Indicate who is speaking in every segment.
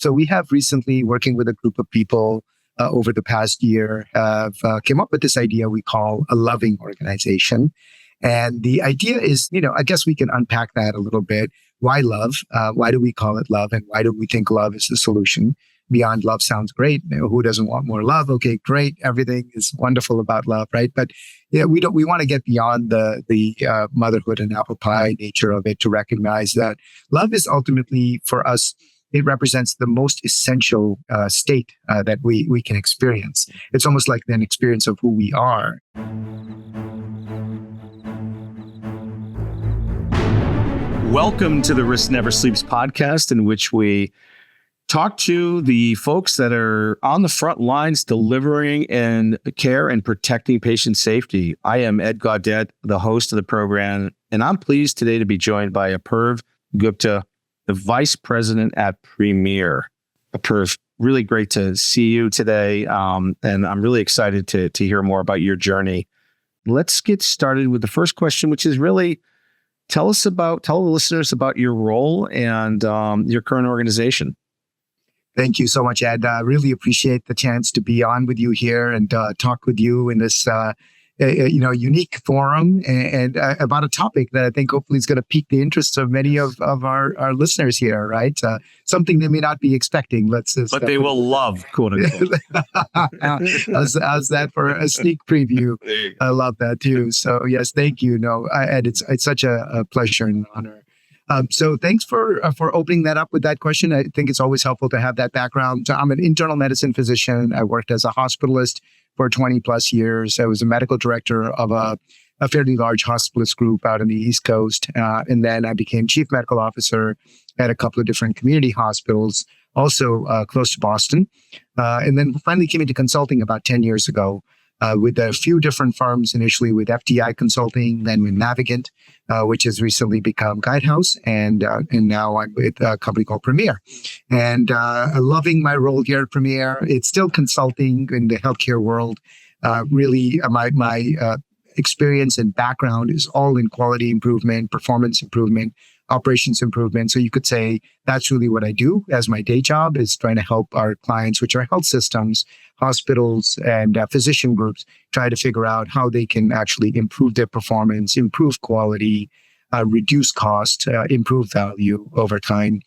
Speaker 1: So we have recently, working with a group of people over the past year, have came up with this idea we call a loving organization. And the idea is, I guess we can unpack that a little bit. Why love? Why do we call it love? And why do we think love is the solution? Beyond love sounds great. Who doesn't want more love? Okay, great. Everything is wonderful about love, right? But we want to get beyond the motherhood and apple pie nature of it to recognize that love is ultimately, for us, it represents the most essential state that we can experience. It's almost like an experience of who we are.
Speaker 2: Welcome to the Risk Never Sleeps podcast, in which we talk to the folks that are on the front lines delivering and care and protecting patient safety. I am Ed Gaudet, the host of the program, and I'm pleased today to be joined by Apurv Gupta, the Vice President at Premier. Apurv, really great to see you today, and I'm really excited to hear more about your journey. Let's get started with the first question, which is really, tell the listeners about your role and your current organization.
Speaker 1: Thank you so much, Ed. I really appreciate the chance to be on with you here and talk with you in this unique forum and about a topic that I think hopefully is going to pique the interest of many of our listeners here, right? Something they may not be expecting. But
Speaker 2: they will love, quote unquote.
Speaker 1: How's that for a sneak preview? I love that too. So yes, thank you. Ed, it's such a pleasure and honor. So thanks for opening that up with that question. I think it's always helpful to have that background. So I'm an internal medicine physician. I worked as a hospitalist for 20 plus years. I was a medical director of a fairly large hospitalist group out in the East Coast. And then I became chief medical officer at a couple of different community hospitals, also close to Boston. And then finally came into consulting about 10 years ago. With a few different firms, initially with FTI Consulting, then with Navigant, which has recently become Guidehouse, and now I'm with a company called Premier. And loving my role here at Premier. It's still consulting in the healthcare world. Really, my experience and background is all in quality improvement, performance improvement, operations improvement. So you could say that's really what I do as my day job, is trying to help our clients, which are health systems, hospitals, and physician groups, try to figure out how they can actually improve their performance, improve quality, reduce cost, improve value over time.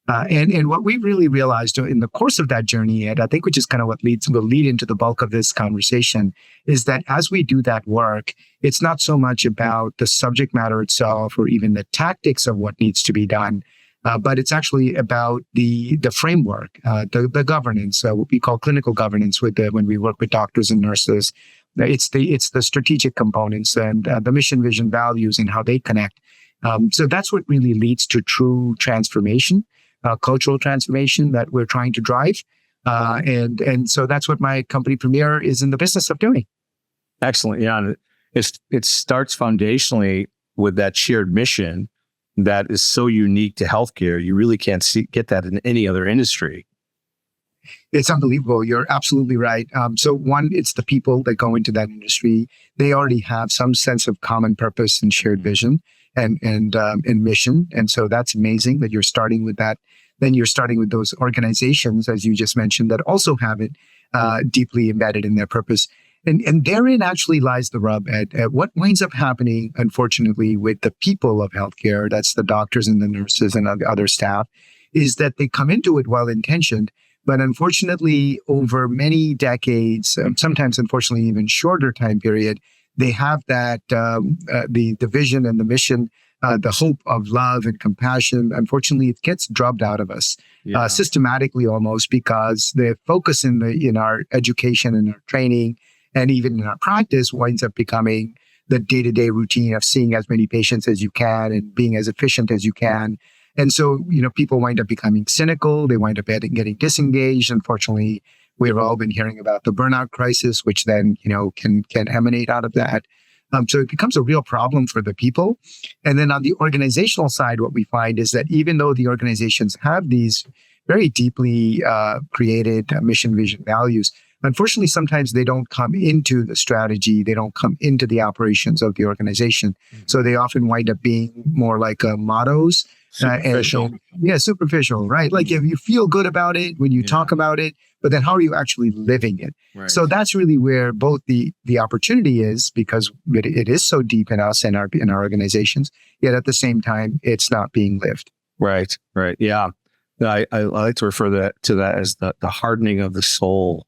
Speaker 1: And what we really realized in the course of that journey, and I think which is kind of what will lead into the bulk of this conversation, is that as we do that work, it's not so much about the subject matter itself or even the tactics of what needs to be done, but it's actually about the framework, the governance, what we call clinical governance when we work with doctors and nurses. It's the strategic components and the mission, vision, values, and how they connect. So that's what really leads to true transformation. Cultural transformation that we're trying to drive. And so that's what my company Premier is in the business of doing.
Speaker 2: Excellent. Yeah. And it starts foundationally with that shared mission that is so unique to healthcare. You really can't get that in any other industry.
Speaker 1: It's unbelievable. You're absolutely right. So one, it's the people that go into that industry. They already have some sense of common purpose and shared vision and mission. And so that's amazing that you're starting with that. Then you're starting with those organizations, as you just mentioned, that also have it deeply embedded in their purpose. And therein actually lies the rub at what winds up happening, unfortunately, with the people of healthcare, that's the doctors and the nurses and the other staff, is that they come into it well-intentioned, but unfortunately, over many decades, sometimes unfortunately even shorter time period, they have that the vision and the mission, the hope of love and compassion. Unfortunately, it gets drubbed out of us systematically, almost, because the focus in our education and our training and even in our practice winds up becoming the day-to-day routine of seeing as many patients as you can and being as efficient as you can. And so, people wind up becoming cynical. They wind up getting disengaged. Unfortunately, we've all been hearing about the burnout crisis, which then, can emanate out of that. So it becomes a real problem for the people. And then on the organizational side, what we find is that even though the organizations have these very deeply created mission, vision, values, unfortunately, sometimes they don't come into the strategy. They don't come into the operations of the organization. Mm-hmm. So they often wind up being more like mottos
Speaker 2: Superficial.
Speaker 1: Yeah, superficial, right? Like if you feel good about it when you talk about it, but then how are you actually living it?
Speaker 2: Right.
Speaker 1: So that's really where both the opportunity is, because it is so deep in us and in our organizations, yet at the same time, it's not being lived.
Speaker 2: Right. Yeah. I like to refer to that as the hardening of the soul.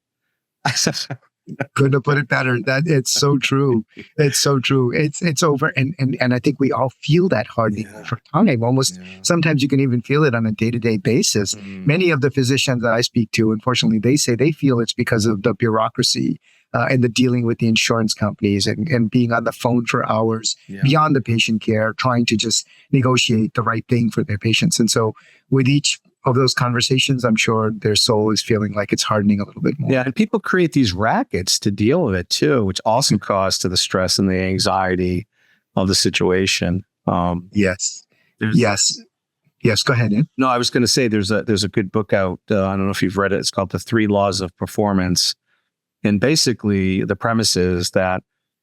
Speaker 1: Couldn't have put it better. That it's so true. It's so true. It's over, and I think we all feel that hardening over time. Almost sometimes you can even feel it on a day-to-day basis. Many of the physicians that I speak to, unfortunately, they say they feel it's because of the bureaucracy and the dealing with the insurance companies and being on the phone for hours beyond the patient care, trying to just negotiate the right thing for their patients. And so with each of those conversations, I'm sure their soul is feeling like it's hardening a little bit more.
Speaker 2: Yeah, and people create these rackets to deal with it too, which also cause to the stress and the anxiety of the situation.
Speaker 1: Yes. Go ahead, Ed.
Speaker 2: No, I was going to say there's a good book out. I don't know if you've read it. It's called The 3 Laws of Performance. And basically, the premise is that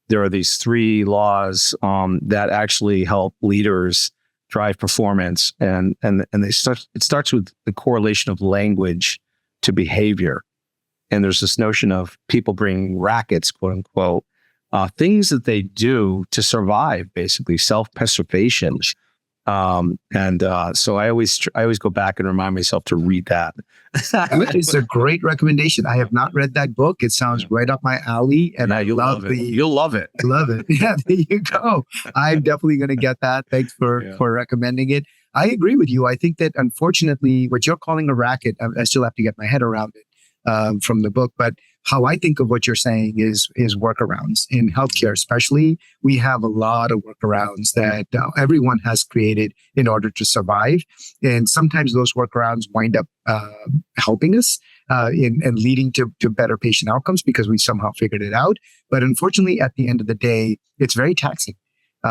Speaker 2: there are these 3 laws that actually help leaders drive performance, and it starts with the correlation of language to behavior. And there's this notion of people bringing rackets, quote unquote, things that they do to survive, basically self-preservation. So I always go back and remind myself to read that.
Speaker 1: It's a great recommendation. I have not read that book. It sounds right up my alley, and I love it.
Speaker 2: You'll love it.
Speaker 1: Love it. Yeah, there you go. I'm definitely going to get that. Thanks for recommending it. I agree with you. I think that unfortunately, what you're calling a racket, I still have to get my head around it from the book, but how I think of what you're saying is workarounds in healthcare, especially. We have a lot of workarounds that everyone has created in order to survive. And sometimes those workarounds wind up helping us and leading to better patient outcomes because we somehow figured it out. But unfortunately, at the end of the day, it's very taxing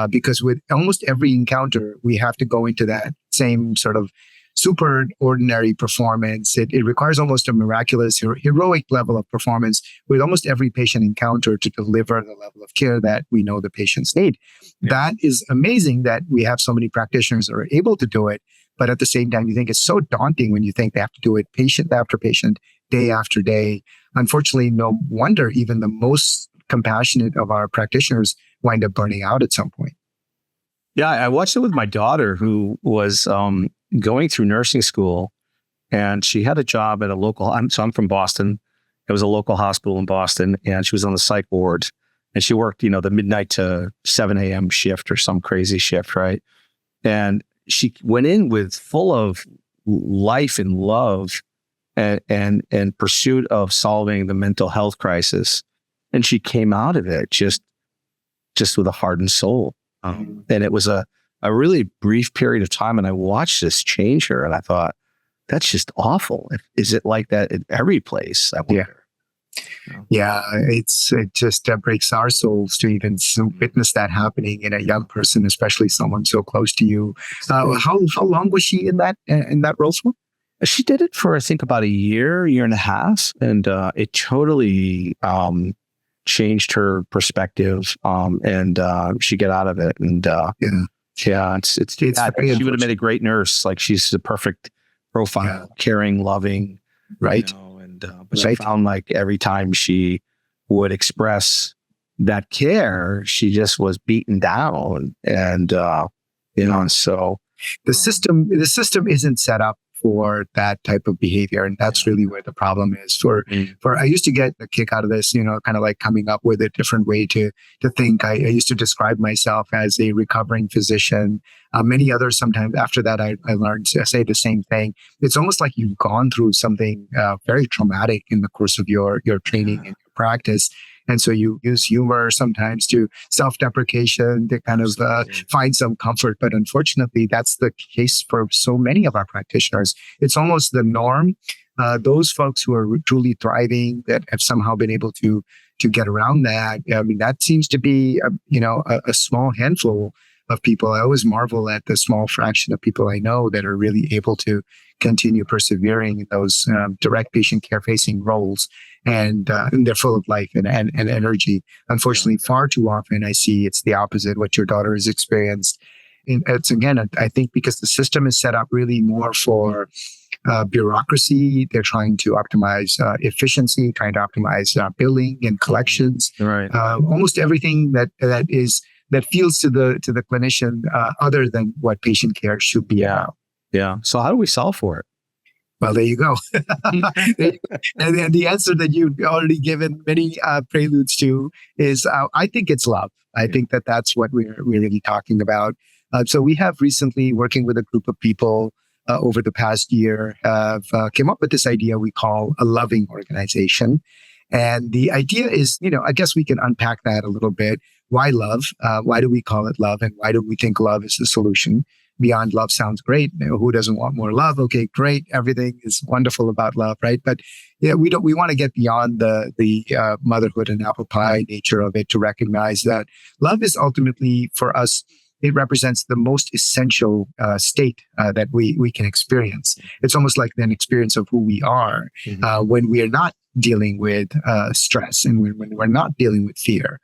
Speaker 1: because with almost every encounter, we have to go into that same sort of super ordinary performance. It requires almost a miraculous, heroic level of performance with almost every patient encounter to deliver the level of care that we know the patients need. Yeah. That is amazing that we have so many practitioners that are able to do it. But at the same time, you think it's so daunting when you think they have to do it patient after patient, day after day. Unfortunately, no wonder even the most compassionate of our practitioners wind up burning out at some point.
Speaker 2: Yeah, I watched it with my daughter who was going through nursing school, and she had a job at a local, I'm from Boston. It was a local hospital in Boston, and she was on the psych ward, and she worked, the midnight to 7 a.m. shift or some crazy shift, right? And she went in with full of life and love and pursuit of solving the mental health crisis. And she came out of it just with a hardened soul. And it was a really brief period of time. And I watched this change her, and I thought, that's just awful. Is it like that in every place? I wonder.
Speaker 1: Yeah, it just breaks our souls to even witness that happening in a young person, especially someone so close to you. How long was she in that role for?
Speaker 2: She did it for, I think, about a year and a half, and it totally changed her perspective. And she got out of it, and it's she would have made a great nurse. Like, she's the perfect profile, caring, loving, right? But she found, like, every time she would express that care, she just was beaten down, and so
Speaker 1: the system isn't set up for that type of behavior, and that's really where the problem is. For I used to get a kick out of this, kind of like coming up with a different way to think. I used to describe myself as a recovering physician. Many others sometimes after that, I learned to say the same thing. It's almost like you've gone through something very traumatic in the course of your training and your practice. And so you use humor sometimes to self-deprecation to kind of find some comfort. But unfortunately, that's the case for so many of our practitioners. It's almost the norm. Those folks who are truly thriving, that have somehow been able to get around that. I mean, that seems to be, a small handful of people. I always marvel at the small fraction of people I know that are really able to continue persevering in those direct patient care facing roles. And they're full of life and energy. Unfortunately, far too often I see it's the opposite, what your daughter has experienced. it's again, I think because the system is set up really more for bureaucracy. They're trying to optimize efficiency, trying to optimize billing and collections.
Speaker 2: Right.
Speaker 1: Almost everything that feels to the clinician other than what patient care should be about.
Speaker 2: Yeah. So how do we solve for it?
Speaker 1: Well, there you go. And the answer that you've already given many preludes to is, I think it's love. I think that's what we're really talking about. So we have recently, working with a group of people over the past year, have came up with this idea we call a loving organization. And the idea is, I guess we can unpack that a little bit. Why love? Why do we call it love? And why do we think love is the solution? Beyond love sounds great. Who doesn't want more love? Okay, great. Everything is wonderful about love, right? But we want to get beyond the motherhood and apple pie nature of it to recognize that love is ultimately, for us, it represents the most essential state that we can experience. It's almost like an experience of who we are when we are not dealing with stress and when we're not dealing with fear.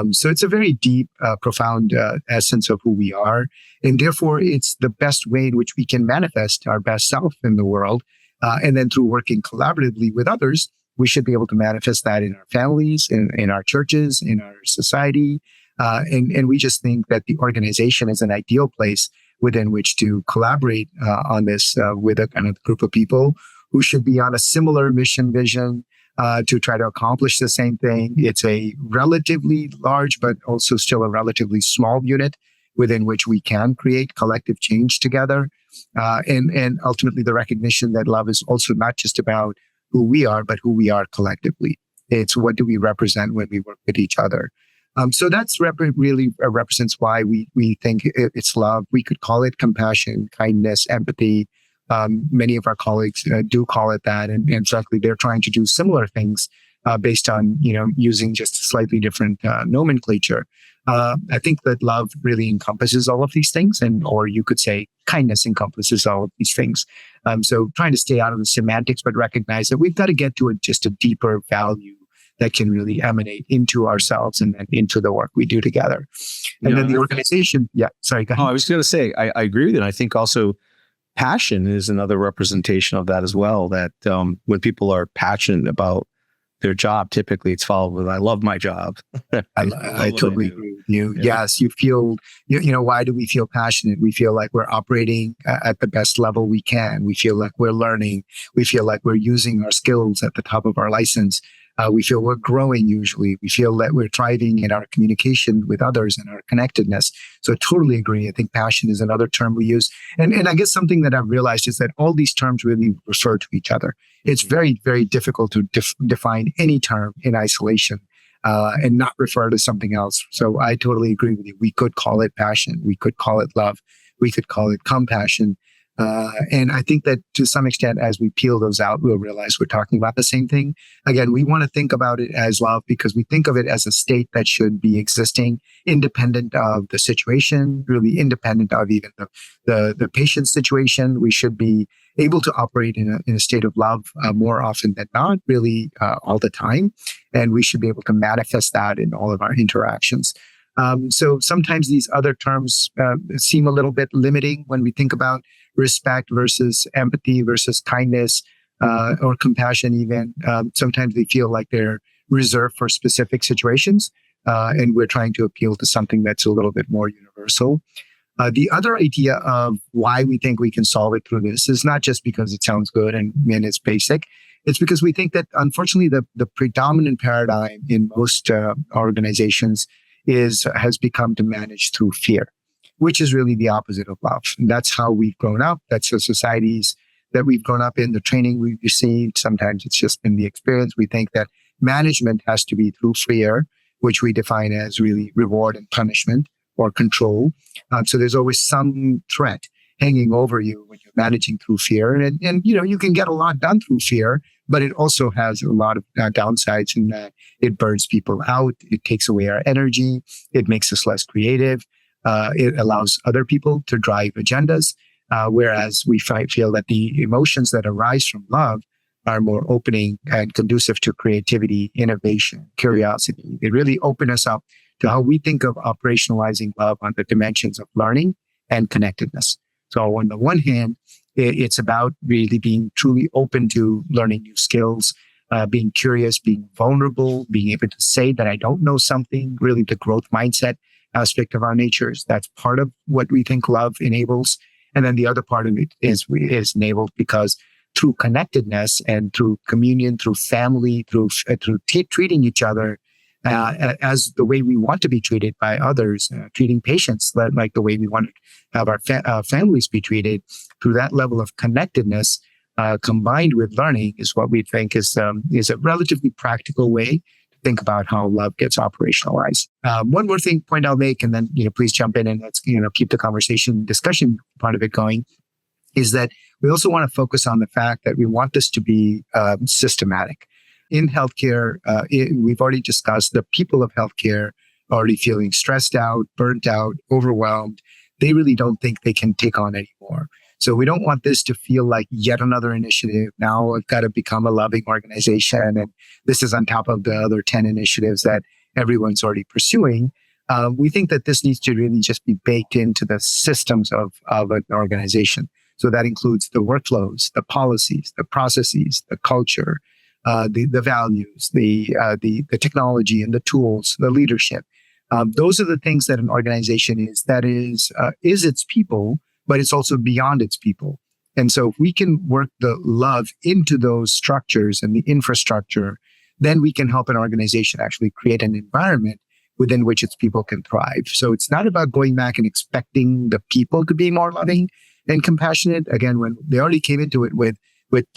Speaker 1: So it's a very deep, profound essence of who we are. And therefore, it's the best way in which we can manifest our best self in the world. And then through working collaboratively with others, we should be able to manifest that in our families, in our churches, in our society. And we just think that the organization is an ideal place within which to collaborate on this with a kind of group of people who should be on a similar mission vision, to try to accomplish the same thing. It's a relatively large, but also still a relatively small unit within which we can create collective change together. And ultimately the recognition that love is also not just about who we are, but who we are collectively. It's what do we represent when we work with each other. So that's really represents why we think it's love. We could call it compassion, kindness, empathy. Many of our colleagues do call it that, and frankly, they're trying to do similar things based on using just slightly different nomenclature. I think that love really encompasses all of these things, or you could say kindness encompasses all of these things. So trying to stay out of the semantics, but recognize that we've got to get to just a deeper value that can really emanate into ourselves and into the work we do together. And then the organization, sorry, go ahead.
Speaker 2: I was going to say, I agree with you. And I think also passion is another representation of that as well, that when people are passionate about their job, typically it's followed with, I love my job.
Speaker 1: I totally agree with you. Yeah. Yes, you feel, why do we feel passionate? We feel like we're operating at the best level we can. We feel like we're learning. We feel like we're using our skills at the top of our license. We feel we're growing usually. We feel that we're thriving in our communication with others and our connectedness. So I totally agree. I think passion is another term we use. And I guess something that I've realized is that all these terms really refer to each other. It's very, very difficult to define any term in isolation and not refer to something else. So I totally agree with you. We could call it passion. We could call it love. We could call it compassion. And I think that to some extent, as we peel those out, we'll realize we're talking about the same thing. Again, we want to think about it as love because we think of it as a state that should be existing independent of the situation, really independent of even the patient's situation. We should be able to operate in a state of love more often than not, really all the time. And we should be able to manifest that in all of our interactions. So sometimes these other terms seem a little bit limiting when we think about respect versus empathy versus kindness or compassion even. Sometimes they feel like they're reserved for specific situations, and we're trying to appeal to something that's a little bit more universal. The other idea of why we think we can solve it through this is not just because it sounds good and it's basic. It's because we think that, unfortunately, the predominant paradigm in most organizations has become to manage through fear, which is really the opposite of love. And that's how we've grown up. That's the societies that we've grown up in, the training we've received. Sometimes it's just been the experience. We think that management has to be through fear, which we define as really reward and punishment or control. So there's always some threat hanging over you when you're managing through fear. And you can get a lot done through fear, but it also has a lot of downsides in that it burns people out. It takes away our energy. It makes us less creative. It allows other people to drive agendas, whereas we feel that the emotions that arise from love are more opening and conducive to creativity, innovation, curiosity. They really open us up to how we think of operationalizing love on the dimensions of learning and connectedness. So on the one hand, it's about really being truly open to learning new skills, being curious, being vulnerable, being able to say that I don't know something, really the growth mindset aspect of our natures. That's part of what we think love enables. And then the other part of it is enabled because through connectedness and through communion, through family, through treating each other as the way we want to be treated by others, treating patients like the way we want to have our families be treated, through that level of connectedness, combined with learning, is what we think is a relatively practical way to think about how love gets operationalized. One more point I'll make, and then please jump in and let's keep the discussion part of it going, is that we also want to focus on the fact that we want this to be systematic. In healthcare, we've already discussed the people of healthcare are already feeling stressed out, burnt out, overwhelmed. They really don't think they can take on anymore. So we don't want this to feel like yet another initiative. Now I've got to become a loving organization, and this is on top of the other 10 initiatives that everyone's already pursuing. We think that this needs to really just be baked into the systems of an organization. So that includes the workflows, the policies, the processes, the culture, the values, the technology and the tools, the leadership. Those are the things that an organization is its people, but it's also beyond its people. And so if we can work the love into those structures and the infrastructure, then we can help an organization actually create an environment within which its people can thrive. So it's not about going back and expecting the people to be more loving and compassionate. Again, when they already came into it with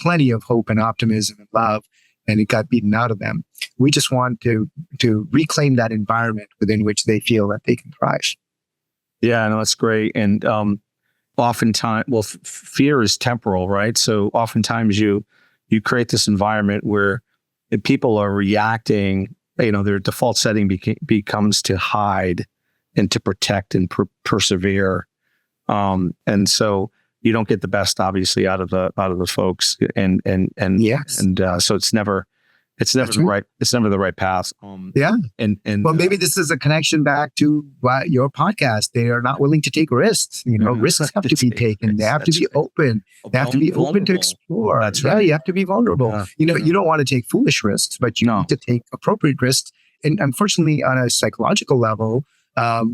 Speaker 1: plenty of hope and optimism and love, and it got beaten out of them. We just want to reclaim that environment within which they feel that they can thrive.
Speaker 2: Yeah, no, that's great. And oftentimes, fear is temporal, right? So oftentimes you create this environment where people are reacting, their default setting becomes to hide and to protect and persevere. And so you don't get the best, obviously, out of the folks, and
Speaker 1: yes,
Speaker 2: and so it's never the right path. And
Speaker 1: well, maybe this is a connection back to your podcast. They are not willing to take risks. Risks have to be taken. They have to be open. They have to be open to explore.
Speaker 2: That's right.
Speaker 1: You have to be vulnerable.
Speaker 2: Yeah.
Speaker 1: You don't want to take foolish risks, but you need to take appropriate risks. And unfortunately, on a psychological level,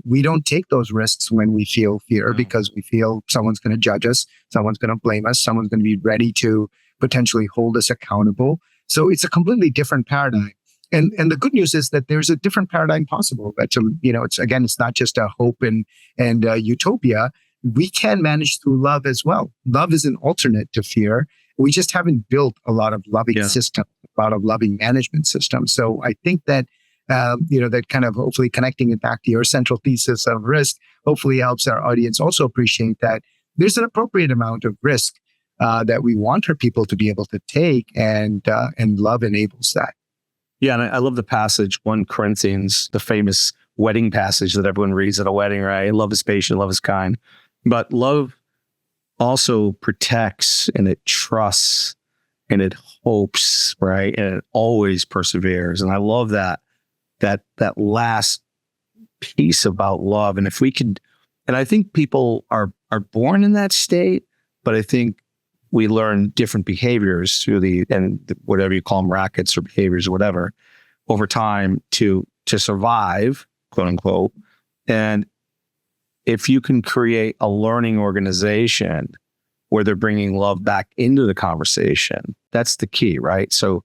Speaker 1: we don't take those risks when we feel fear because we feel someone's going to judge us, someone's going to blame us, someone's going to be ready to potentially hold us accountable. So it's a completely different paradigm. And the good news is that there's a different paradigm possible. It's not just a hope and utopia. We can manage through love as well. Love is an alternate to fear. We just haven't built a lot of loving systems, a lot of loving management systems. So I think that that kind of hopefully connecting it back to your central thesis of risk, hopefully helps our audience also appreciate that there's an appropriate amount of risk that we want our people to be able to take, and love enables that.
Speaker 2: Yeah, and I love the passage, 1 Corinthians, the famous wedding passage that everyone reads at a wedding, right? Love is patient, love is kind. But love also protects, and it trusts, and it hopes, right? And it always perseveres. And I love that last piece about love. And if we could, and I think people are born in that state, but I think we learn different behaviors through whatever you call them, rackets or behaviors or whatever, over time to survive, quote unquote. And if you can create a learning organization where they're bringing love back into the conversation, that's the key, right? So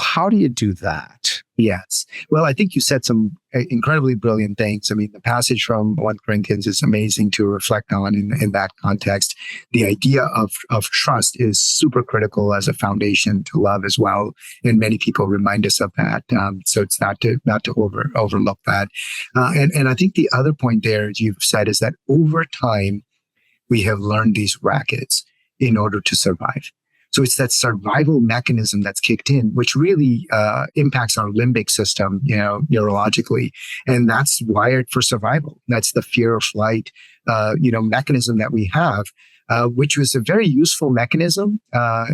Speaker 2: how do you do that?
Speaker 1: Yes. Well, I think you said some incredibly brilliant things. I mean, the passage from 1 Corinthians is amazing to reflect on in that context. The idea of trust is super critical as a foundation to love as well. And many people remind us of that. So it's not to overlook that. And I think the other point there, as you've said, is that over time, we have learned these rackets in order to survive. So it's that survival mechanism that's kicked in, which really impacts our limbic system, neurologically. And that's wired for survival. That's the fear or flight, mechanism that we have, which was a very useful mechanism,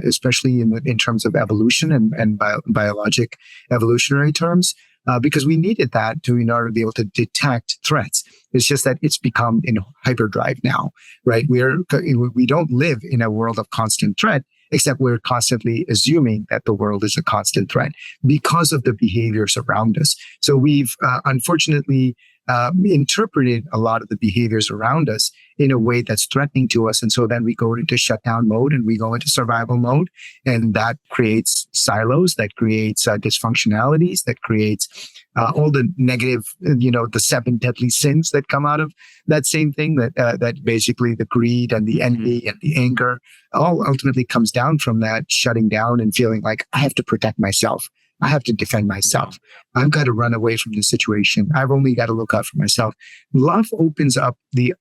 Speaker 1: especially in terms of evolution and biologic evolutionary terms. Because we needed that in order to be able to detect threats. It's just that it's become in hyperdrive now, right? We don't live in a world of constant threat, except we're constantly assuming that the world is a constant threat because of the behaviors around us. So we've unfortunately interpreted a lot of the behaviors around us in a way that's threatening to us. And so then we go into shutdown mode and we go into survival mode. And that creates silos, that creates dysfunctionalities, that creates all the negative, the 7 deadly sins that come out of that same thing, that basically the greed and the envy and the anger all ultimately comes down from that shutting down and feeling like I have to protect myself. I have to defend myself. I've got to run away from the situation. I've only got to look out for myself. Love opens up the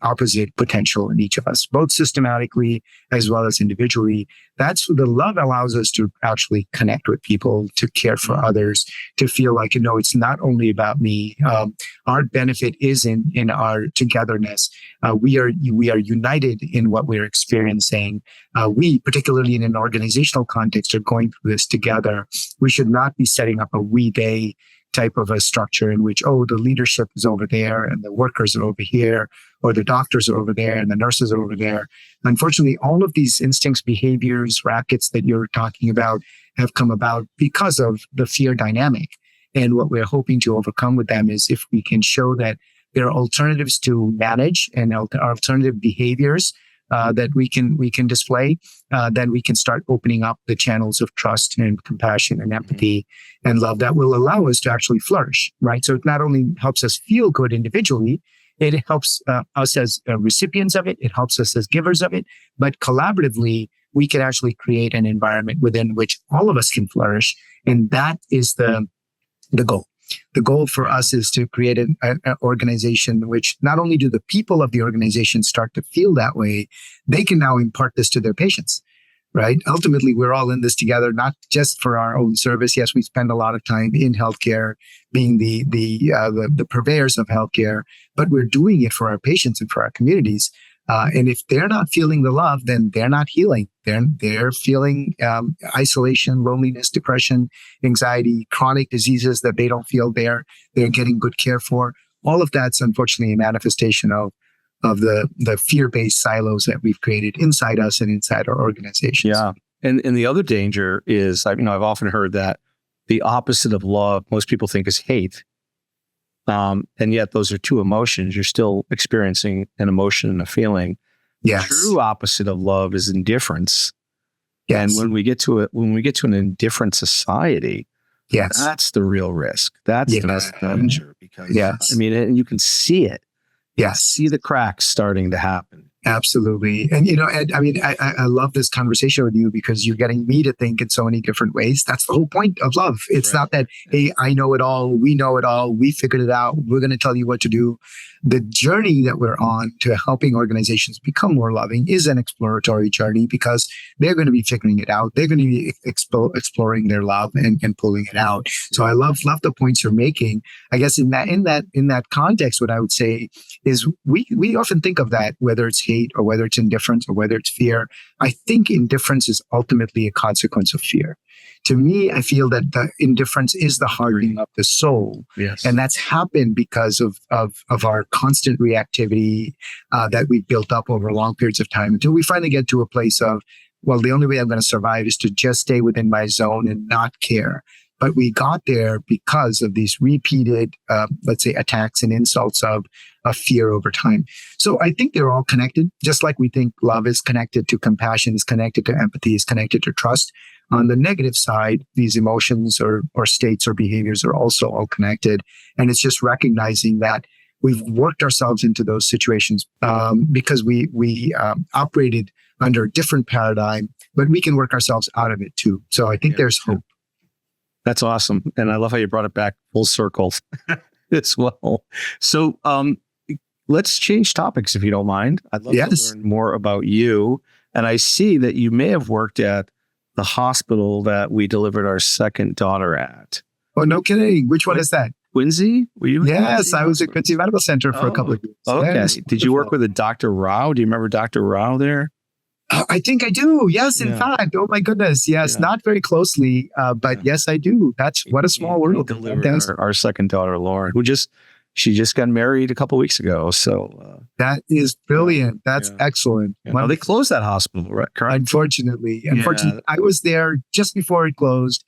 Speaker 1: opposite potential in each of us, both systematically as well as individually. That's the love allows us to actually connect with people, to care for others, to feel like, it's not only about me. Our benefit is in our togetherness. We are united in what we're experiencing. We, particularly in an organizational context, are going through this together. We should not be setting up a we they type of a structure in which, the leadership is over there and the workers are over here, or the doctors are over there and the nurses are over there. Unfortunately, all of these instincts, behaviors, rackets that you're talking about have come about because of the fear dynamic. And what we're hoping to overcome with them is if we can show that there are alternatives to manage and alternative behaviors that we can display, then we can start opening up the channels of trust and compassion and empathy and love that will allow us to actually flourish, right? So it not only helps us feel good individually, it helps us as recipients of it, it helps us as givers of it, but collaboratively, we can actually create an environment within which all of us can flourish. And that is the goal. The goal for us is to create an organization in which not only do the people of the organization start to feel that way, they can now impart this to their patients, right? Ultimately, we're all in this together, not just for our own service. Yes, we spend a lot of time in healthcare, being the purveyors of healthcare, but we're doing it for our patients and for our communities. And if they're not feeling the love, then they're not healing. They're feeling isolation, loneliness, depression, anxiety, chronic diseases that they don't feel they're getting good care for. All of that's unfortunately a manifestation of the fear-based silos that we've created inside us and inside our organizations.
Speaker 2: Yeah, and the other danger is, I've often heard that the opposite of love, most people think, is hate. And yet those are two emotions. You're still experiencing an emotion and a feeling.
Speaker 1: Yes.
Speaker 2: The true opposite of love is indifference.
Speaker 1: Yes.
Speaker 2: And when we get to an indifferent society,
Speaker 1: yes,
Speaker 2: that's the real risk. That's the danger, because and you can see it.
Speaker 1: Yes.
Speaker 2: See the cracks starting to happen.
Speaker 1: Absolutely. And, Ed, I love this conversation with you because you're getting me to think in so many different ways. That's the whole point of love. It's not that, hey, I know it all. We know it all. We figured it out. We're going to tell you what to do. The journey that we're on to helping organizations become more loving is an exploratory journey because they're going to be figuring it out. They're going to be exploring their love and pulling it out. So I love the points you're making. I guess in that context, what I would say is we often think of that, whether it's hate or whether it's indifference or whether it's fear. I think indifference is ultimately a consequence of fear. To me, I feel that the indifference is the hardening of the soul.
Speaker 2: Yes.
Speaker 1: And that's happened because of our constant reactivity that we've built up over long periods of time until we finally get to a place of, well, the only way I'm going to survive is to just stay within my zone and not care. But we got there because of these repeated, let's say, attacks and insults of fear over time. So I think they're all connected, just like we think love is connected to compassion, is connected to empathy, is connected to trust. On the negative side, these emotions or states or behaviors are also all connected. And it's just recognizing that we've worked ourselves into those situations because we operated under a different paradigm, but we can work ourselves out of it too. So I think there's hope.
Speaker 2: That's awesome. And I love how you brought it back full circle as well. So let's change topics if you don't mind. I'd love to learn more about you. And I see that you may have worked at the hospital that we delivered our second daughter at.
Speaker 1: Oh, no kidding. Which one is that?
Speaker 2: Quincy? Were you?
Speaker 1: Yes, I was at Quincy Medical Center for a couple of years.
Speaker 2: Okay.
Speaker 1: Yes.
Speaker 2: Did you work with a Dr. Rao? Do you remember Dr. Rao there?
Speaker 1: I think I do. Yes, in fact. Oh my goodness. Yes, not very closely, but yes, I do. What a small world.
Speaker 2: Delivered our second daughter, Lauren, who just she just got married a couple of weeks ago. So
Speaker 1: that is brilliant. That's excellent.
Speaker 2: Well, they closed that hospital, right? Correct.
Speaker 1: Unfortunately, I was there just before it closed.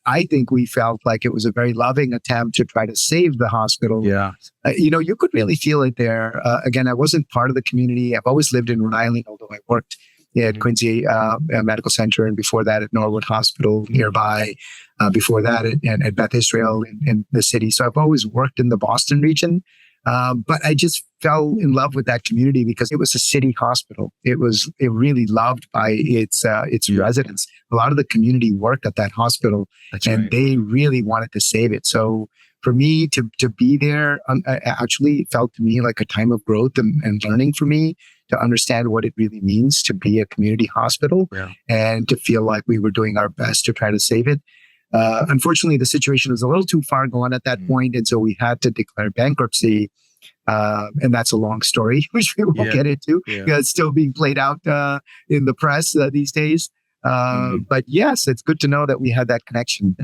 Speaker 1: I think we felt like it was a very loving attempt to try to save the hospital.
Speaker 2: Yeah.
Speaker 1: You could really feel it there. Again, I wasn't part of the community. I've always lived in Rhode Island, although I worked at Quincy Medical Center, and before that at Norwood Hospital nearby, before that at Beth Israel in the city. So I've always worked in the Boston region. But I just fell in love with that community because it was a city hospital. It really loved by its residents. A lot of the community worked at that hospital, they really wanted to save it. So for me to be there, actually felt to me like a time of growth and learning for me to understand what it really means to be a community hospital and to feel like we were doing our best to try to save it. Unfortunately, the situation was a little too far gone at that point, and so we had to declare bankruptcy. And that's a long story, which we won't get into. It's still being played out in the press these days. But yes, it's good to know that we had that connection.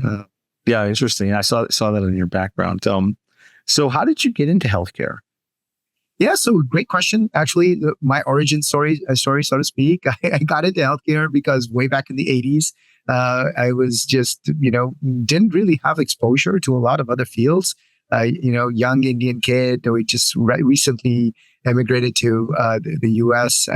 Speaker 2: Interesting. I saw that in your background. So how did you get into healthcare?
Speaker 1: Yeah, so great question. Actually, my origin story, so to speak. I got into healthcare because way back in the 80s, I was just, didn't really have exposure to a lot of other fields. Young Indian kid. We just recently emigrated to the U.S.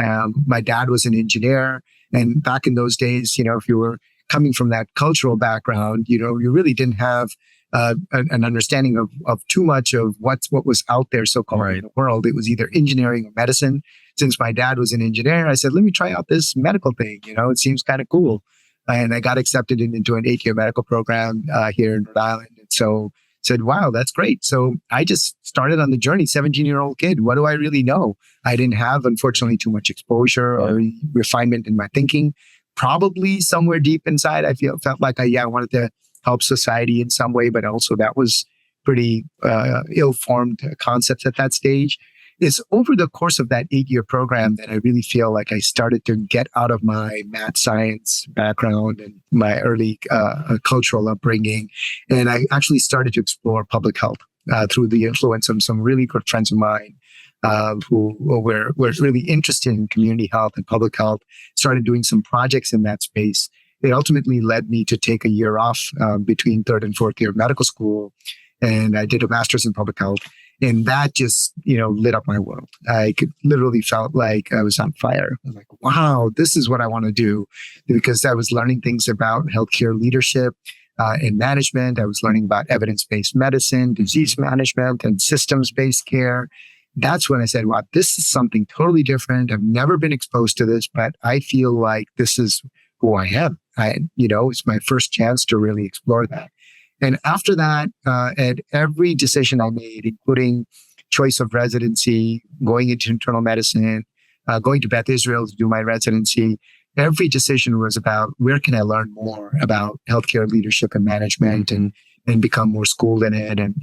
Speaker 1: My dad was an engineer. And back in those days, if you were coming from that cultural background, you really didn't have an understanding of too much of what was out there so-called in the world. It was either engineering or medicine. Since my dad was an engineer, I said, let me try out this medical thing. It seems kind of cool. And I got accepted into an 8-year medical program here in Rhode Island. And so said, wow, that's great. So I just started on the journey, 17-year-old kid. What do I really know? I didn't have, unfortunately, too much exposure or refinement in my thinking. Probably somewhere deep inside, I felt like I wanted to help society in some way, but also that was pretty ill-formed concepts at that stage. It's over the course of that 8-year program that I really feel like I started to get out of my math science background and my early cultural upbringing. And I actually started to explore public health through the influence of some really good friends of mine who were really interested in community health and public health, started doing some projects in that space. It ultimately led me to take a year off between 3rd and 4th year of medical school. And I did a master's in public health. And that just, lit up my world. I literally felt like I was on fire. I was like, wow, this is what I want to do. Because I was learning things about healthcare leadership and management. I was learning about evidence-based medicine, disease management, and systems-based care. That's when I said, wow, this is something totally different. I've never been exposed to this, but I feel like this is who I am. It's my first chance to really explore that. And after that, at every decision I made, including choice of residency, going into internal medicine, going to Beth Israel to do my residency, every decision was about where can I learn more about healthcare leadership and management and become more schooled in it. And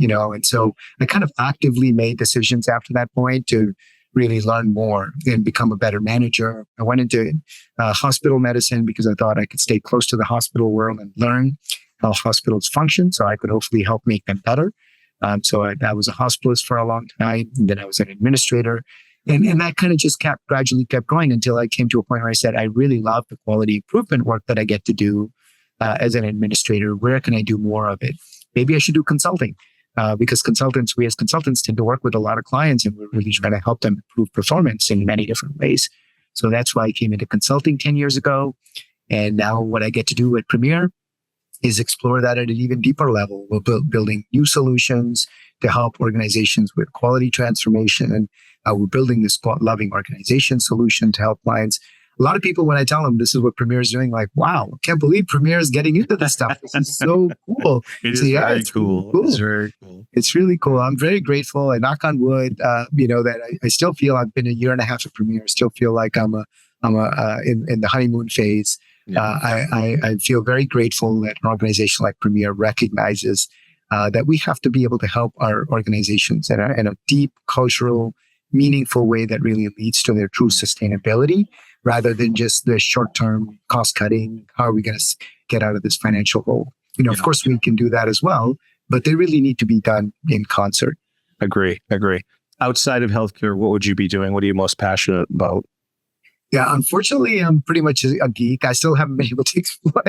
Speaker 1: so I kind of actively made decisions after that point to really learn more and become a better manager. I went into hospital medicine because I thought I could stay close to the hospital world and learn how hospitals function, so I could hopefully help make them better. I was a hospitalist for a long time, and then I was an administrator. And that kind of just gradually kept going until I came to a point where I said, I really love the quality improvement work that I get to do as an administrator. Where can I do more of it? Maybe I should do consulting because we as consultants tend to work with a lot of clients and we're really trying to help them improve performance in many different ways. So that's why I came into consulting 10 years ago. And now what I get to do at Premier is explore that at an even deeper level. We're building new solutions to help organizations with quality transformation. And we're building this loving organization solution to help clients. A lot of people, when I tell them this is what Premier is doing, like, wow, I can't believe Premier is getting into this stuff. This is so cool.
Speaker 2: It is very cool. It's very cool.
Speaker 1: It's really cool. I'm very grateful. I knock on wood, that I still feel I've been a year and a half at Premier. I still feel like I'm in the honeymoon phase. Yeah. I feel very grateful that an organization like Premier recognizes that we have to be able to help our organizations in a deep, cultural, meaningful way that really leads to their true sustainability, rather than just the short-term cost-cutting. How are we going to get out of this financial hole? Of course, we can do that as well, but they really need to be done in concert.
Speaker 2: Agree. Outside of healthcare, what would you be doing? What are you most passionate about?
Speaker 1: Yeah, unfortunately, I'm pretty much a geek. I still haven't been able to explore,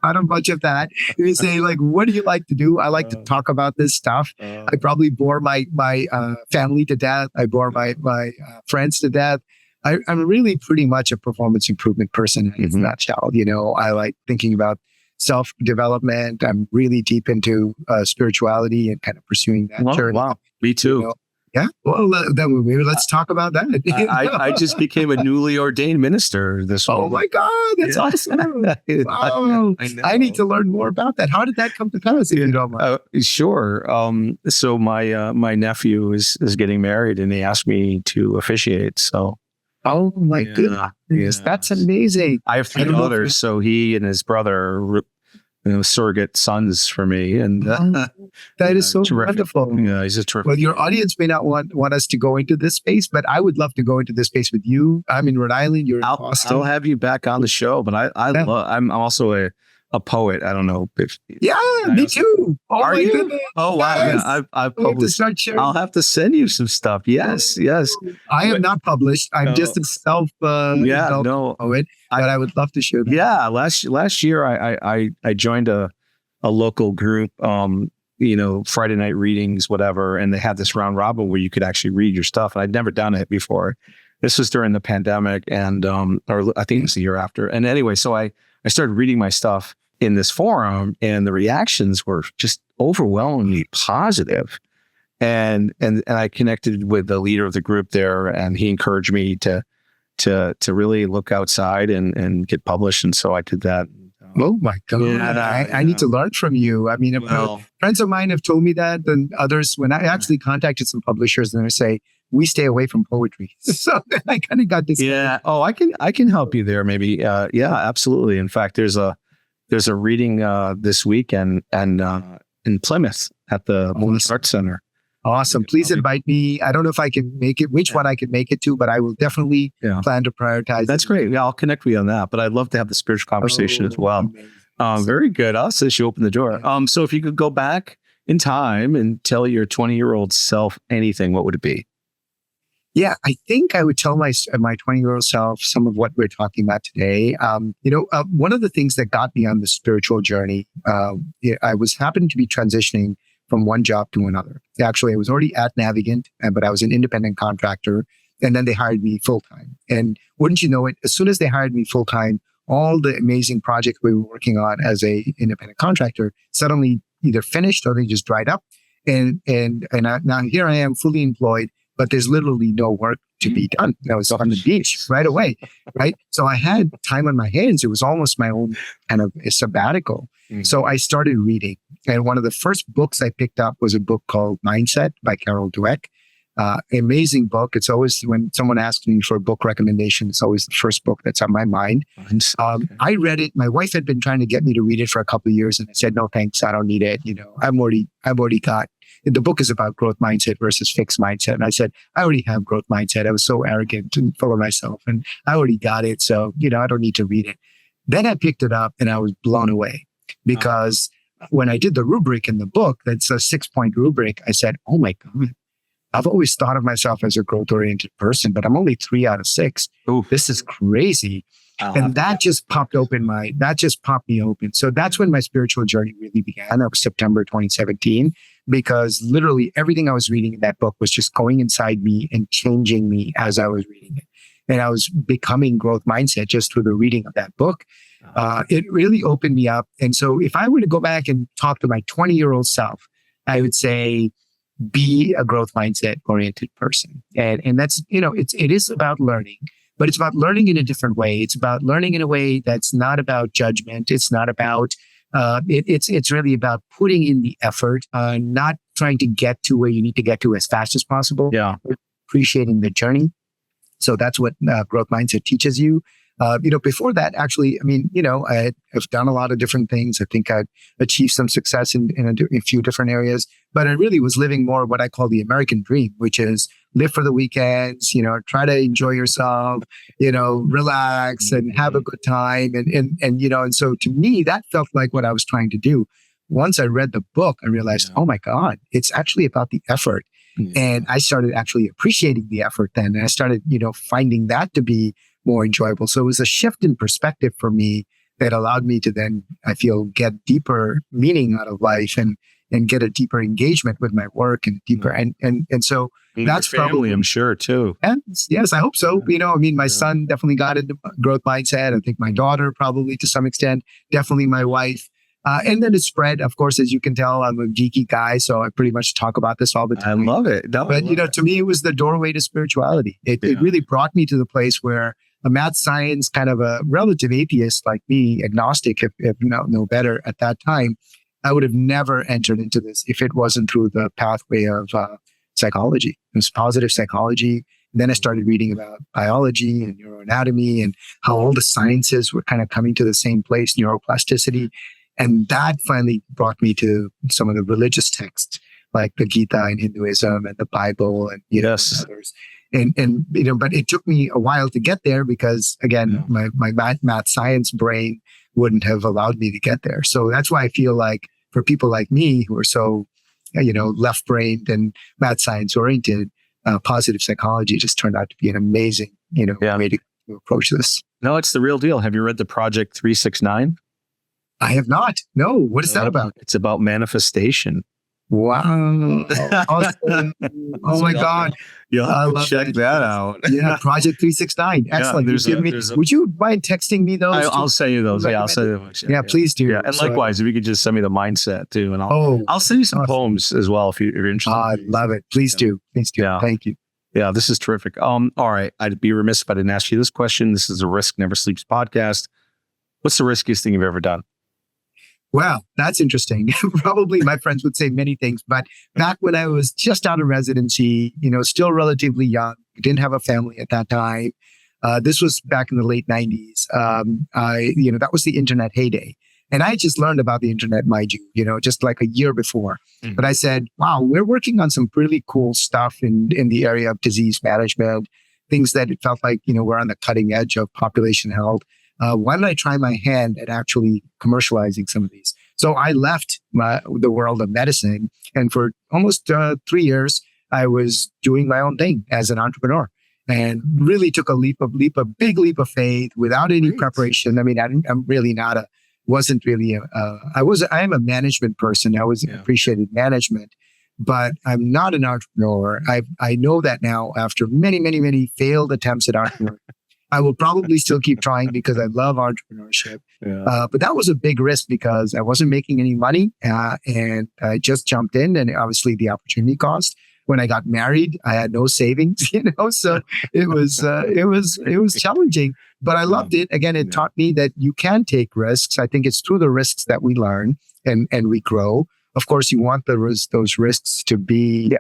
Speaker 1: not a bunch of that. If you say, like, what do you like to do? I like to talk about this stuff. I probably bore my family to death. I bore my friends to death. I'm really pretty much a performance improvement person in a nutshell. I like thinking about self-development. I'm really deep into spirituality and kind of pursuing that journey.
Speaker 2: Wow, me too.
Speaker 1: Yeah. Well, then maybe let's talk about that.
Speaker 2: I just became a newly ordained minister this week.
Speaker 1: Oh my God, that's awesome! Wow. I need to learn more about that. How did that come to pass? If you don't mind.
Speaker 2: Sure. So my nephew is getting married, and he asked me to officiate. So.
Speaker 1: Oh my goodness, that's amazing!
Speaker 2: I have 3 daughters, so he and his brother are surrogate sons for me, and
Speaker 1: that is so terrific. Wonderful.
Speaker 2: Yeah, he's a terrific.
Speaker 1: Well, your audience may not want us to go into this space, but I would love to go into this space with you. I'm in Rhode Island. You're in Boston.
Speaker 2: I'll have you back on the show, but I'm also a poet. I don't know if
Speaker 1: me too. Oh,
Speaker 2: are you?
Speaker 1: Goodness.
Speaker 2: Oh wow!
Speaker 1: Yes.
Speaker 2: Yeah, I've published. I'll have to send you some stuff. Yes.
Speaker 1: I am not published. I'm just a self poet, but I would love to share that.
Speaker 2: Yeah, last year I joined a local group. Friday night readings, whatever, and they had this round robin where you could actually read your stuff. And I'd never done it before. This was during the pandemic, and or I think it was the year after. And anyway, so I started reading my stuff in this forum, and the reactions were just overwhelmingly positive. And I connected with the leader of the group there, and he encouraged me to really look outside and get published. And so I did that.
Speaker 1: Oh my God. I need to learn from you. I mean, friends of mine have told me that, and others, when I actually contacted some publishers, and they say, we stay away from poetry. So I kind of got this.
Speaker 2: Yeah. Oh, I can help you there. Maybe. Yeah, absolutely. In fact, there's a reading this weekend and in Plymouth at the Moon's Art Center.
Speaker 1: Awesome. Please invite me. I don't know if I can make it, which one I can make it to, but I will definitely plan to prioritize.
Speaker 2: That's great. Yeah, I'll connect with you on that. But I'd love to have the spiritual conversation as well. Very good. I'll say you open the door. So if you could go back in time and tell your 20-year-old self anything, what would it be?
Speaker 1: Yeah, I think I would tell my 20-year-old self some of what we're talking about today. One of the things that got me on the spiritual journey, I happened to be transitioning from one job to another. Actually, I was already at Navigant, but I was an independent contractor, and then they hired me full-time. And wouldn't you know it, as soon as they hired me full-time, all the amazing projects we were working on as a independent contractor suddenly either finished or they just dried up. And now here I am fully employed, but there's literally no work to be done. I was on the beach right away, right? So I had time on my hands. It was almost my own kind of a sabbatical. Mm-hmm. So I started reading. And one of the first books I picked up was a book called Mindset by Dweck. Amazing book. It's always, when someone asks me for a book recommendation, it's always the first book that's on my mind. I read it. My wife had been trying to get me to read it for a couple of years, and I said, no, thanks. I don't need it. I've already got, the book is about growth mindset versus fixed mindset. And I said, I already have growth mindset. I was so arrogant and full of myself, and I already got it. So, I don't need to read it. Then I picked it up and I was blown away, because when I did the rubric in the book, that's a 6-point rubric, I said, oh my God, I've always thought of myself as a growth-oriented person, but I'm only 3 out of 6. Oof. This is crazy. And that just popped me open. So that's when my spiritual journey really began. It was September 2017, because literally everything I was reading in that book was just going inside me and changing me as I was reading it. And I was becoming growth mindset just through the reading of that book. It really opened me up. And so if I were to go back and talk to my 20-year-old self, I would say, be a growth mindset oriented person. And that's, it is about learning, but it's about learning in a different way. It's about learning in a way that's not about judgment. It's not about, it's really about putting in the effort, not trying to get to where you need to get to as fast as possible. Yeah. Appreciating the journey. So that's what growth mindset teaches you. Before that, actually, I've done a lot of different things. I think I'd achieved some success in a few different areas, but I really was living more of what I call the American dream, which is live for the weekends, try to enjoy yourself, relax and have a good time. And so to me, that felt like what I was trying to do. once I read the book, I realized, oh my God, it's actually about the effort. And I started actually appreciating the effort then. And I started, finding that to be more enjoyable. So it was a shift in perspective for me that allowed me to then, I feel, get deeper meaning out of life and get a deeper engagement with my work and deeper. And so that's
Speaker 2: your family,
Speaker 1: probably,
Speaker 2: I'm sure, too.
Speaker 1: And yes, I hope so. My son definitely got into growth mindset. I think my daughter probably to some extent, definitely my wife. And then it spread, of course, as you can tell, I'm a geeky guy, so I pretty much talk about this all the time.
Speaker 2: I love it.
Speaker 1: But, to me, it was the doorway to spirituality. It really brought me to the place where a math science kind of a relative atheist like me, agnostic, if no better at that time, I would have never entered into this if it wasn't through the pathway of psychology. It was positive psychology. And then I started reading about biology and neuroanatomy and how all the sciences were kind of coming to the same place, neuroplasticity. And that finally brought me to some of the religious texts like the Gita in Hinduism and the Bible and others. And but it took me a while to get there because again, my math science brain wouldn't have allowed me to get there. So that's why I feel like for people like me who are so, left-brained and math science oriented, positive psychology just turned out to be an amazing, way to approach this.
Speaker 2: No, it's the real deal. Have you read the Project 369?
Speaker 1: I have not. No. What is that about?
Speaker 2: It's about manifestation.
Speaker 1: Wow. Awesome. Oh my God.
Speaker 2: You'll have to check that out.
Speaker 1: Yeah. Project 369. Excellent. Would you mind texting me those?
Speaker 2: I'll send you those. Yeah, I'll send you those.
Speaker 1: Yeah, please do.
Speaker 2: Yeah. And likewise, if you could just send me the mindset too. And I'll send you some poems as well if you're interested.
Speaker 1: I love it. Please do. Please do. Yeah. Thank you.
Speaker 2: Yeah, this is terrific. All right. I'd be remiss if I didn't ask you this question. This is a Risk Never Sleeps podcast. What's the riskiest thing you've ever done?
Speaker 1: Well, that's interesting. Probably my friends would say many things, but back when I was just out of residency, still relatively young, didn't have a family at that time. This was back in the late 90s. That was the internet heyday. And I just learned about the internet, mind you, just like a year before. Mm-hmm. But I said, wow, we're working on some really cool stuff in the area of disease management, things that it felt like, we're on the cutting edge of population health. Why don't I try my hand at actually commercializing some of these? So I left the world of medicine. And for almost 3 years, I was doing my own thing as an entrepreneur and really took a big leap of faith without any preparation. I mean, I'm really not I am a management person. I always appreciated management, but I'm not an entrepreneur. I know that now after many, many, many failed attempts at entrepreneurship. I will probably still keep trying because I love entrepreneurship. Yeah. But that was a big risk because I wasn't making any money and I just jumped in, and obviously the opportunity cost. When I got married, I had no savings, so it was challenging, but I loved it. Again, it taught me that you can take risks. I think it's through the risks that we learn and we grow. Of course, you want those risks to be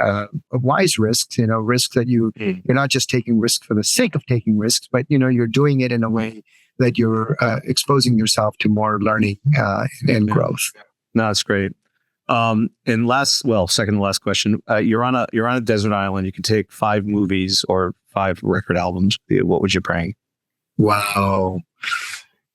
Speaker 1: wise risks, risks that you're not just taking risks for the sake of taking risks, but, you're doing it in a way that you're exposing yourself to more learning and growth.
Speaker 2: No, that's great. And second to last question, you're on a desert island. You can take 5 movies or 5 record albums. What would you bring?
Speaker 1: Wow.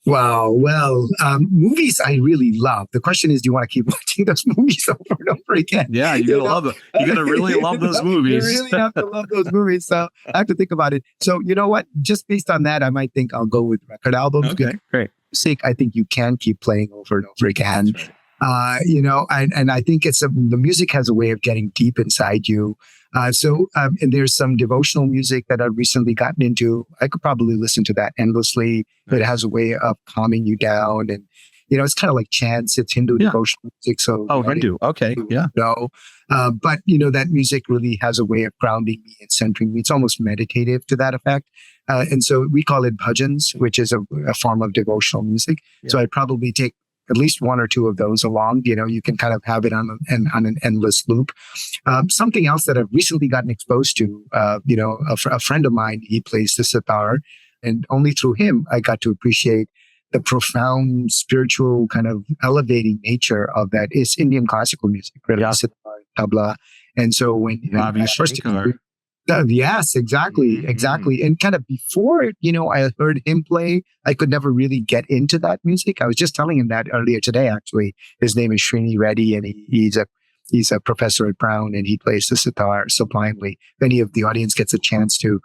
Speaker 1: Well, movies I really love. The question is, do you want to keep watching those movies over and over again?
Speaker 2: Yeah, you're going to love them. You're going to really love those movies.
Speaker 1: You really have to love those movies. So I have to think about it. So you know what? Just based on that, I might think I'll go with record albums.
Speaker 2: Okay, great.
Speaker 1: I think you can keep playing over and over again. And I think the music has a way of getting deep inside you. And there's some devotional music that I've recently gotten into. I could probably listen to that endlessly. It has a way of calming you down. And, it's kind of like chants. It's Hindu devotional music. So,
Speaker 2: Hindu. Okay. Yeah.
Speaker 1: But, that music really has a way of grounding me and centering me. It's almost meditative to that effect. And so we call it bhajans, which is a form of devotional music. Yeah. So I'd probably take at least 1 or 2 of those along. You can kind of have it on an endless loop. Something else that I've recently gotten exposed to, a friend of mine, he plays the sitar, and only through him I got to appreciate the profound spiritual kind of elevating nature of that. It's Indian classical music, really, sitar, tabla. And so when I first Yes, exactly, exactly. And kind of before, I heard him play, I could never really get into that music. I was just telling him that earlier today, actually. His name is Srini Reddy, and he's a professor at Brown, and he plays the sitar sublimely. If any of the audience gets a chance to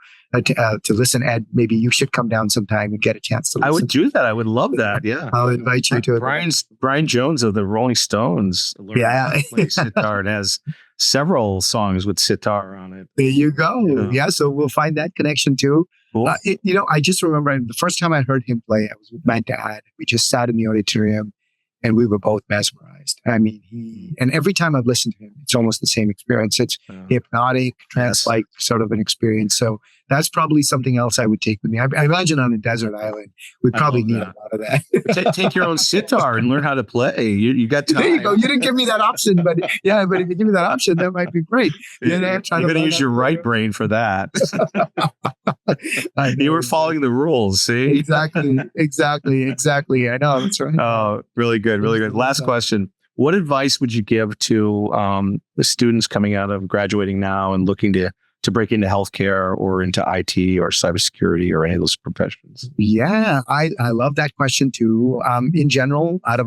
Speaker 1: listen, Ed, maybe you should come down sometime and get a chance to listen.
Speaker 2: I would do that. I would love that. Yeah.
Speaker 1: I'll invite you to it.
Speaker 2: Brian Jones of the Rolling Stones.
Speaker 1: Yeah.
Speaker 2: Plays sitar and has several songs with sitar on it.
Speaker 1: There you go. Yeah. So we'll find that connection too.
Speaker 2: Cool.
Speaker 1: I just remember the first time I heard him play, I was with my dad. We just sat in the auditorium and we were both mesmerized. I mean, and every time I've listened to him, it's almost the same experience. It's hypnotic, trance-like sort of an experience. So that's probably something else I would take with me. I imagine on a desert island, we'd probably need a lot of that.
Speaker 2: Take your own sitar and learn how to play. You got time.
Speaker 1: There you go. You didn't give me that option, but if you give me that option, that might be great.
Speaker 2: You're going to use your right brain for that. You were following the rules, see?
Speaker 1: Exactly. I know, that's right.
Speaker 2: Oh, really good. Last question. What advice would you give to the students coming out of graduating now and looking to break into healthcare or into IT or cybersecurity or any of those professions?
Speaker 1: Yeah, I love that question too. In general, I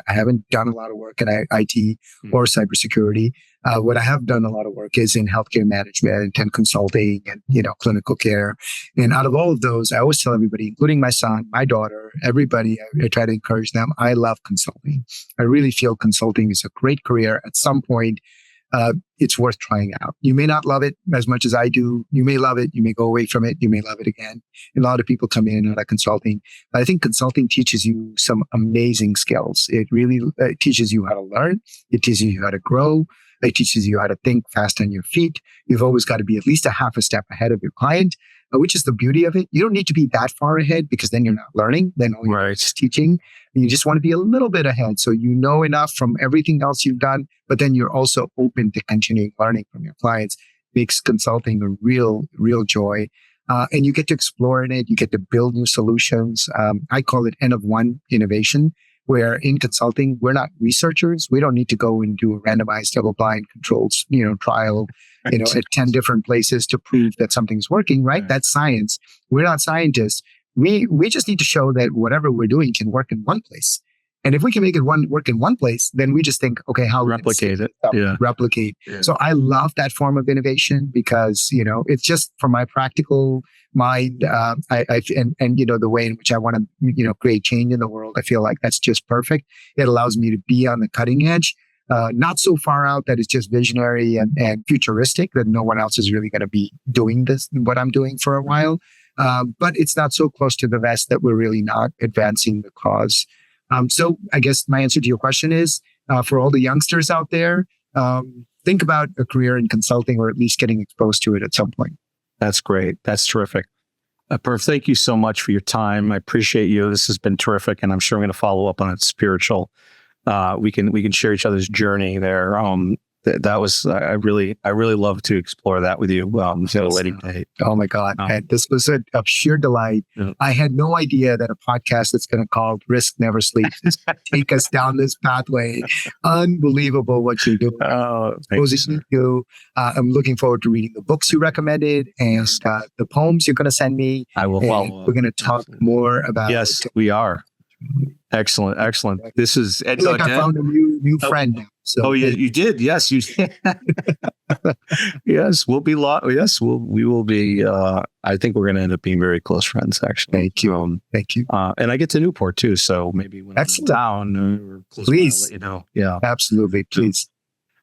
Speaker 1: haven't done a lot of work in IT or cybersecurity. What I have done a lot of work is in healthcare management and consulting and, clinical care. And out of all of those, I always tell everybody, including my son, my daughter, everybody, I try to encourage them. I love consulting. I really feel consulting is a great career. At some point, it's worth trying out. You may not love it as much as I do. You may love it. You may go away from it. You may love it again. And a lot of people come in and out of consulting. But I think consulting teaches you some amazing skills. It really teaches you how to learn. It teaches you how to grow. It teaches you how to think fast on your feet. You've always got to be at least a half a step ahead of your client, which is the beauty of it. You don't need to be that far ahead because then you're not learning. Then all you're just teaching. And you just want to be a little bit ahead. So you know enough from everything else you've done, but then you're also open to continuing learning from your clients. Makes consulting a real joy. And you get to explore in it. You get to build new solutions. I call it N of one innovation, where in consulting, we're not researchers. We don't need to go and do a randomized double-blind controlled, trial, at 10 different places to prove that something's working, right? That's science. We're not scientists. We just need to show that whatever we're doing can work in one place. And if we can make it work in one place, then we just think, okay, how
Speaker 2: replicate it?
Speaker 1: Replicate.
Speaker 2: Yeah.
Speaker 1: So I love that form of innovation because, it's just for my practical mind, the way in which I want to, create change in the world. I feel like that's just perfect. It allows me to be on the cutting edge, not so far out that it's just visionary and futuristic that no one else is really going to be doing what I'm doing for a while. But it's not so close to the vest that we're really not advancing the cause. So I guess my answer to your question is, for all the youngsters out there, think about a career in consulting or at least getting exposed to it at some point.
Speaker 2: That's great. That's terrific. Apurv, thank you so much for your time. I appreciate you. This has been terrific, and I'm sure I'm going to follow up on it spiritual. We can share each other's journey there. That was I really love to explore that with you.
Speaker 1: Oh my God, this was a sheer delight. Yeah. I had no idea that a podcast that's going to call Risk Never Sleeps take us down this pathway. Unbelievable what you're doing. You. I'm looking forward to reading the books you recommended and the poems you're going to send me.
Speaker 2: I will follow.
Speaker 1: We're going to talk more about.
Speaker 2: Yes, we are. Excellent. This is Ed Gaudet.
Speaker 1: I found a new friend now. So
Speaker 2: you did. Yes, you did. Yes, we will be. I think we're going to end up being very close friends. Actually,
Speaker 1: thank you. Thank you.
Speaker 2: And I get to Newport too, so maybe when I'm down or close,
Speaker 1: please,
Speaker 2: by, I'll let you know. Yeah,
Speaker 1: absolutely, please.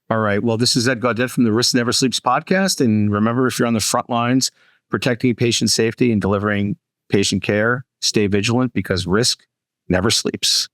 Speaker 2: All right. Well, this is Ed Gaudet from the Risk Never Sleeps podcast, and remember, if you're on the front lines protecting patient safety and delivering patient care, stay vigilant because risk never sleeps.